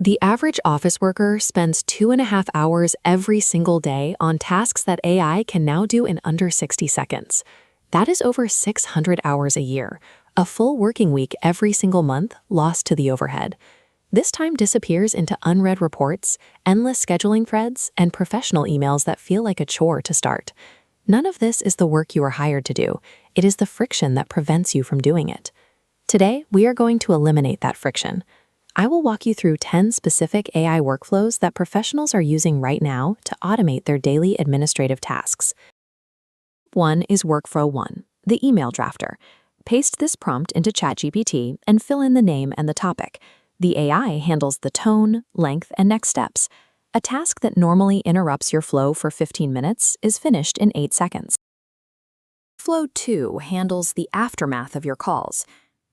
The average office worker spends 2.5 hours every single day on tasks that AI can now do in under 60 seconds. That is over 600 hours a year, a full working week every single month lost to the overhead. This time disappears into unread reports, endless scheduling threads, and professional emails that feel like a chore to start. None of this is the work you are hired to do. It is the friction that prevents you from doing it. Today, we are going to eliminate that friction. I will walk you through 10 specific AI workflows that professionals are using right now to automate their daily administrative tasks. One is Workflow 1, the email drafter. Paste this prompt into ChatGPT and fill in the name and the topic. The AI handles the tone, length, and next steps. A task that normally interrupts your flow for 15 minutes is finished in 8 seconds. Workflow 2 handles the aftermath of your calls.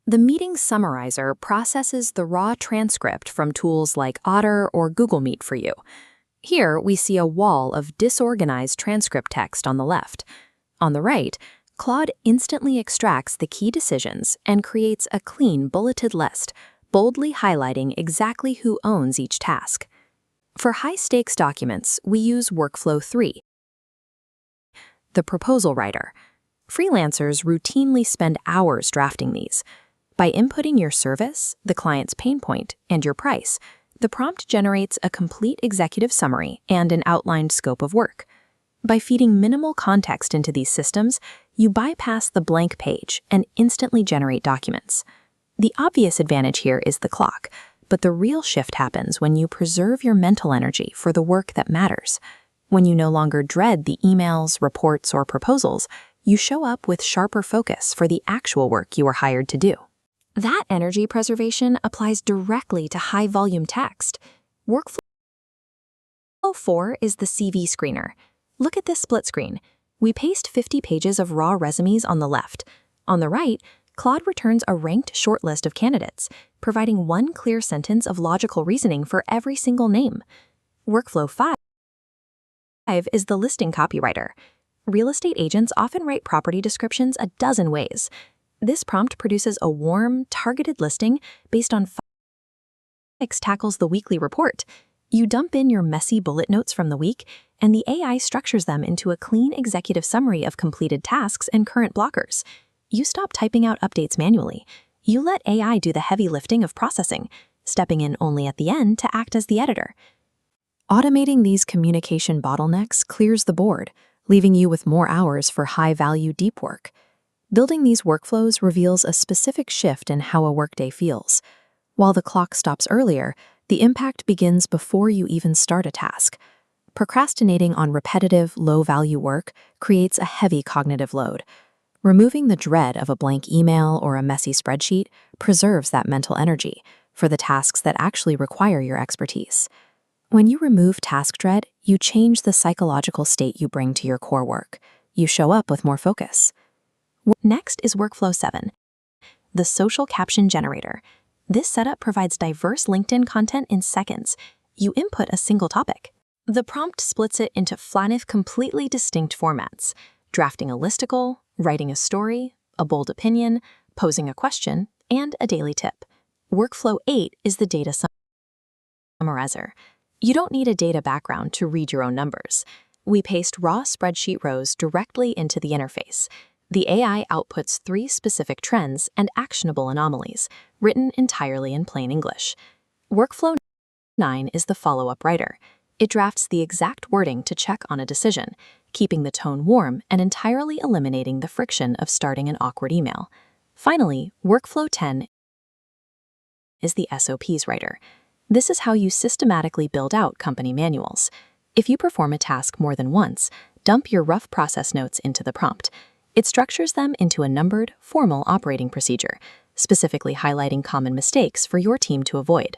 The meeting Summariser processes the raw transcript from tools like Otter or Google Meet for you. Here, we see a wall of disorganized transcript text on the left. On the right, Claude instantly extracts the key decisions and creates a clean bulleted list, boldly highlighting exactly who owns each task. For high-stakes documents, we use Workflow 3, the proposal writer. Freelancers routinely spend hours drafting these. By inputting your service, the client's pain point, and your price, the prompt generates a complete executive summary and an outlined scope of work. By feeding minimal context into these systems, you bypass the blank page and instantly generate documents. The obvious advantage here is the clock, but the real shift happens when you preserve your mental energy for the work that matters. When you no longer dread the emails, reports, or proposals, you show up with sharper focus for the actual work you were hired to do. That energy preservation applies directly to high-volume text. Workflow 4 is the CV screener. Look at this split screen. We paste 50 pages of raw resumes on the left. On the right, Claude returns a ranked shortlist of candidates, providing one clear sentence of logical reasoning for every single name. Workflow 5 is the listing copywriter. Real estate agents often write property descriptions a dozen ways. This prompt produces a warm, targeted listing based on tackles the weekly report. You dump in your messy bullet notes from the week, and the AI structures them into a clean executive summary of completed tasks and current blockers. You stop typing out updates manually. You let AI do the heavy lifting of processing, stepping in only at the end to act as the editor. Automating these communication bottlenecks clears the board, leaving you with more hours for high-value deep work. Building these workflows reveals a specific shift in how a workday feels. While the clock stops earlier, the impact begins before you even start a task. Procrastinating on repetitive, low-value work creates a heavy cognitive load. Removing the dread of a blank email or a messy spreadsheet preserves that mental energy for the tasks that actually require your expertise. When you remove task dread, you change the psychological state you bring to your core work. You show up with more focus. Next is Workflow 7, the social caption generator. This setup provides diverse LinkedIn content in seconds. You input a single topic. The prompt splits it into five completely distinct formats: drafting a listicle, writing a story, a bold opinion, posing a question, and a daily tip. Workflow 8 is the data summarizer. You don't need a data background to read your own numbers. We paste raw spreadsheet rows directly into the interface. The AI outputs 3 specific trends and actionable anomalies, written entirely in plain English. Workflow 9 is the follow-up writer. It drafts the exact wording to check on a decision, keeping the tone warm and entirely eliminating the friction of starting an awkward email. Finally, Workflow 10 is the SOPs writer. This is how you systematically build out company manuals. If you perform a task more than once, dump your rough process notes into the prompt. It structures them into a numbered, formal operating procedure, specifically highlighting common mistakes for your team to avoid.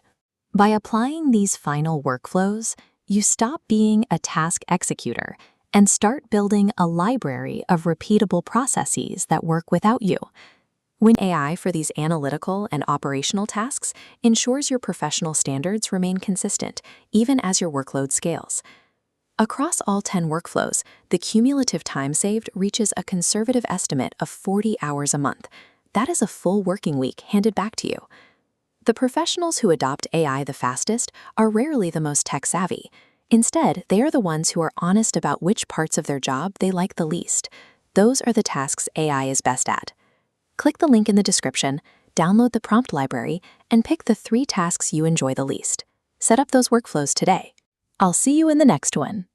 By applying these final workflows, you stop being a task executor and start building a library of repeatable processes that work without you. When AI for these analytical and operational tasks ensures your professional standards remain consistent, even as your workload scales. Across all 10 workflows, the cumulative time saved reaches a conservative estimate of 40 hours a month. That is a full working week handed back to you. The professionals who adopt AI the fastest are rarely the most tech-savvy. Instead, they are the ones who are honest about which parts of their job they like the least. Those are the tasks AI is best at. Click the link in the description, download the prompt library, and pick the 3 tasks you enjoy the least. Set up those workflows today. I'll see you in the next one.